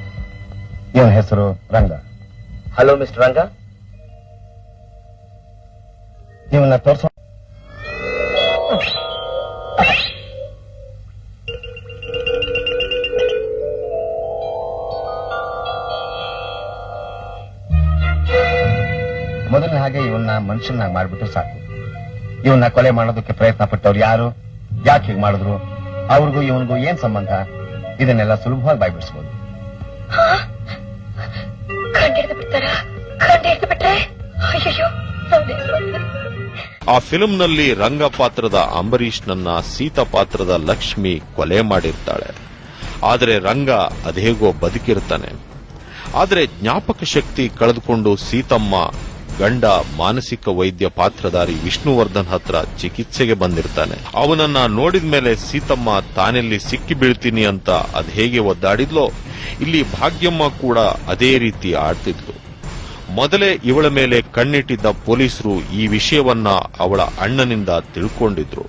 ಇವನ ಹೆಸರು ರಂಗ. ಹಲೋ ಮಿಸ್ಟರ್ ರಂಗ, ಇವನ್ನ ತೋರಿಸೋ. ಮೊದಲಿನ ಹಾಗೆ ಇವನ್ನ ಮನುಷ್ಯನಾಗಿ ಮಾಡ್ಬಿಟ್ಟು ಸಾಕು. ಇವನ್ನ ಕೊಲೆ ಮಾಡೋದಕ್ಕೆ ಪ್ರಯತ್ನ ಪಟ್ಟವ್ರು ಯಾರು, ಯಾಕೆ ಹೀಗೆ ಮಾಡಿದ್ರು, ಅವ್ರಿಗೂ ಇವನಿಗೂ ಏನ್ ಸಂಬಂಧ, ಇದನ್ನೆಲ್ಲ ಸುಲಭವಾಗಿ ಬಾಯ್ಬಿಡಿಸಬಹುದು. ಆ ಫಿಲ್ಮ್ನಲ್ಲಿ ರಂಗ ಪಾತ್ರದ ಅಂಬರೀಷ್ನನ್ನ ಸೀತಾ ಪಾತ್ರದ ಲಕ್ಷ್ಮಿ ಕೊಲೆ ಮಾಡಿರ್ತಾಳೆ. ಆದರೆ ರಂಗ ಅದೇಗೋ ಬದುಕಿರ್ತಾನೆ. ಆದರೆ ಜ್ಞಾಪಕ ಶಕ್ತಿ ಕಳೆದುಕೊಂಡು ಸೀತಮ್ಮ ಗಂಡ ಮಾನಸಿಕ ವೈದ್ಯ ಪಾತ್ರಧಾರಿ ವಿಷ್ಣುವರ್ಧನ್ ಹತ್ರ ಚಿಕಿತ್ಸೆಗೆ ಬಂದಿರ್ತಾನೆ. ಅವನನ್ನ ನೋಡಿದ ಮೇಲೆ ಸೀತಮ್ಮ ತಾನೆಲ್ಲಿ ಸಿಕ್ಕಿ ಬೀಳ್ತೀನಿ ಅಂತ ಅದೇಗೆ ಒದ್ದಾಡಿದ್ಲೋ, ಇಲ್ಲಿ ಭಾಗ್ಯಮ್ಮ ಕೂಡ ಅದೇ ರೀತಿ ಆಡ್ತಿದ್ಲು. ಮೊದಲೇ ಇವಳ ಮೇಲೆ ಕಣ್ಣಿಟ್ಟಿದ್ದ ಪೊಲೀಸರು ಈ ವಿಷಯವನ್ನ ಅವಳ ಅಣ್ಣನಿಂದ ತಿಳ್ಕೊಂಡಿದ್ರು.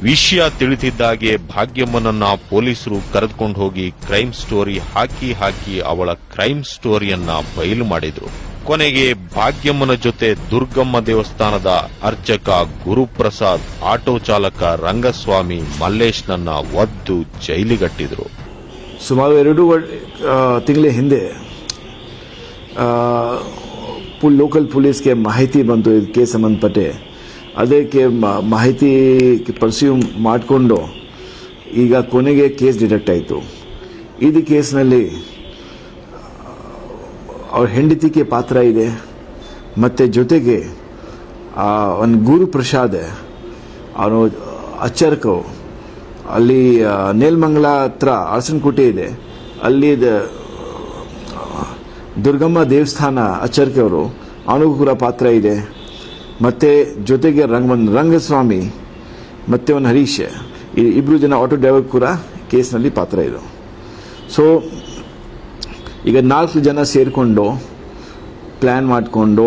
ವಿಷಯ ತಿಳಿದಿದ್ದಾಗೆ ಭಾಗ್ಯಮ್ಮನನ್ನ ಪೊಲೀಸರು ಕರೆದುಕೊಂಡು ಹೋಗಿ ಕ್ರೈಮ್ ಸ್ಟೋರಿ ಹಾಕಿ ಅವಳ ಕ್ರೈಮ್ ಸ್ಟೋರಿಯನ್ನ ಬಯಲು ಮಾಡಿದ್ರು. ಕೊನೆಗೆ ಭಾಗ್ಯಮ್ಮನ ಜೊತೆ ದುರ್ಗಮ್ಮ ದೇವಸ್ಥಾನದ ಅರ್ಚಕ ಗುರುಪ್ರಸಾದ್, ಆಟೋ ಚಾಲಕ ರಂಗಸ್ವಾಮಿ, ಮಲ್ಲೇಶ್ನನ್ನ ಒದ್ದು ಜೈಲಿಗಟ್ಟಿದ್ರು. ಸುಮಾರು 2 ತಿಂಗಳ ಹಿಂದೆ ಲೋಕಲ್ ಪೊಲೀಸ್ಗೆ ಮಾಹಿತಿ ಬಂತು ಇದಕ್ಕೆ ಸಂಬಂಧಪಟ್ಟೆ. ಅದಕ್ಕೆ ಮಾಹಿತಿ ಪರ್ಸ್ಯೂ ಮಾಡಿಕೊಂಡು ಈಗ ಕೊನೆಗೆ ಕೇಸ್ ಡಿಟೆಕ್ಟ್ ಆಯಿತು. ಇದು ಕೇಸ್ನಲ್ಲಿ ಅವ್ರ ಹೆಂಡತಿಗೆ ಪಾತ್ರ ಇದೆ, ಮತ್ತು ಜೊತೆಗೆ ಒಂದು ಗುರುಪ್ರಸಾದ್ ಅವನು ಅಚ್ಚರ್ಕೋ ಅಲ್ಲಿ ನೇಲ್ಮಂಗಲ ಹತ್ರ ಅರಸನಕೋಟೆ ಇದೆ, ಅಲ್ಲಿ ದುರ್ಗಮ್ಮ ದೇವಸ್ಥಾನ ಅಚ್ಚರ್ಕೆ ಅವರು, ಅವನಿಗೂ ಕೂಡ ಪಾತ್ರ ಇದೆ. ಮತ್ತೆ ಜೊತೆಗೆ ರಂಗಸ್ವಾಮಿ ಮತ್ತೆ ಒಂದು ಹರೀಶ್, ಈ ಇಬ್ರು ಜನ ಆಟೋ ಡ್ರೈವರ್ ಕೂಡ ಕೇಸ್ನಲ್ಲಿ ಪಾತ್ರ ಇದೆ. ಸೊ ಈಗ 4 ಜನ ಸೇರಿಕೊಂಡು ಪ್ಲ್ಯಾನ್ ಮಾಡಿಕೊಂಡು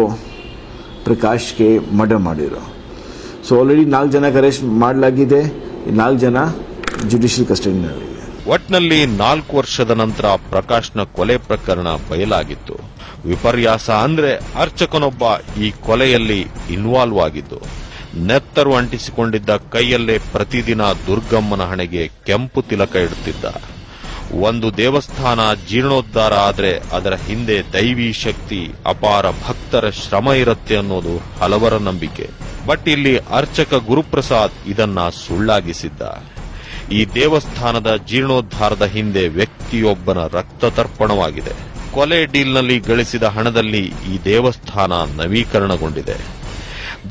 ಪ್ರಕಾಶ್ಗೆ ಮರ್ಡರ್ ಮಾಡಿರೋ. ಸೊ ಆಲ್ರೆಡಿ 4 ಜನಕ್ಕೆ ಅರೆಸ್ಟ್ ಮಾಡಲಾಗಿದೆ, 4 ಜನ ಜುಡಿಷಿಯಲ್ ಕಸ್ಟಡಿನಲ್ಲಿದೆ. ಒಟ್ನಲ್ಲಿ 4 ವರ್ಷದ ನಂತರ ಪ್ರಕಾಶ್ನ ಕೊಲೆ ಪ್ರಕರಣ ಬಯಲಾಗಿತ್ತು. ವಿಪರ್ಯಾಸ ಅಂದ್ರೆ ಅರ್ಚಕನೊಬ್ಬ ಈ ಕೊಲೆಯಲ್ಲಿ ಇನ್ವಾಲ್ವ್ ಆಗಿದ್ದು, ನೆತ್ತರು ಅಂಟಿಸಿಕೊಂಡಿದ್ದ ಕೈಯಲ್ಲೇ ಪ್ರತಿದಿನ ದುರ್ಗಮ್ಮನ ಹಣೆಗೆ ಕೆಂಪು ತಿಲಕ ಇಡುತ್ತಿದ್ದ. ಒಂದು ದೇವಸ್ಥಾನ ಜೀರ್ಣೋದ್ಧಾರ ಆದ್ರೆ ಅದರ ಹಿಂದೆ ದೈವಿ ಶಕ್ತಿ, ಅಪಾರ ಭಕ್ತರ ಶ್ರಮ ಇರುತ್ತೆ ಅನ್ನೋದು ಹಲವರ ನಂಬಿಕೆ. ಬಟ್ ಇಲ್ಲಿ ಅರ್ಚಕ ಗುರುಪ್ರಸಾದ್ ಇದನ್ನ ಸುಳ್ಳಾಗಿಸಿದ್ದ. ಈ ದೇವಸ್ಥಾನದ ಜೀರ್ಣೋದ್ಧಾರದ ಹಿಂದೆ ವ್ಯಕ್ತಿಯೊಬ್ಬನ ರಕ್ತತರ್ಪಣವಾಗಿದೆ. ಕೊಲೆ ಡೀಲ್ನಲ್ಲಿ ಗಳಿಸಿದ ಹಣದಲ್ಲಿ ಈ ದೇವಸ್ಥಾನ ನವೀಕರಣಗೊಂಡಿದೆ.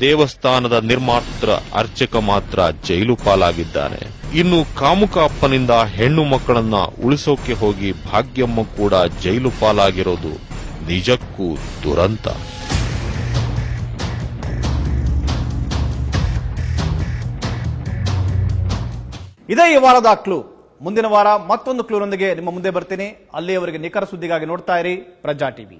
ದೇವಸ್ಥಾನದ ನಿರ್ಮಾತೃ ಅರ್ಚಕ ಮಾತ್ರ ಜೈಲು ಪಾಲಾಗಿದ್ದಾನೆ. ಇನ್ನು ಕಾಮುಕ ಅಪ್ಪನಿಂದ ಹೆಣ್ಣು ಮಕ್ಕಳನ್ನ ಉಳಿಸೋಕೆ ಹೋಗಿ ಭಾಗ್ಯಮ್ಮ ಕೂಡ ಜೈಲು ಪಾಲಾಗಿರೋದು ನಿಜಕ್ಕೂ ದುರಂತ. ಇದೇ ಈ ವಾರದ ಕ್ಲೂ. ಮುಂದಿನ ವಾರ ಮತ್ತೊಂದು ಕ್ಲೂನೊಂದಿಗೆ ನಿಮ್ಮ ಮುಂದೆ ಬರ್ತೀನಿ. ಅಲ್ಲಿಯವರೆಗೆ ನಿಖರ ಸುದ್ದಿಗಾಗಿ ನೋಡ್ತಾ ಇರಿ ಪ್ರಜಾ ಟಿವಿ.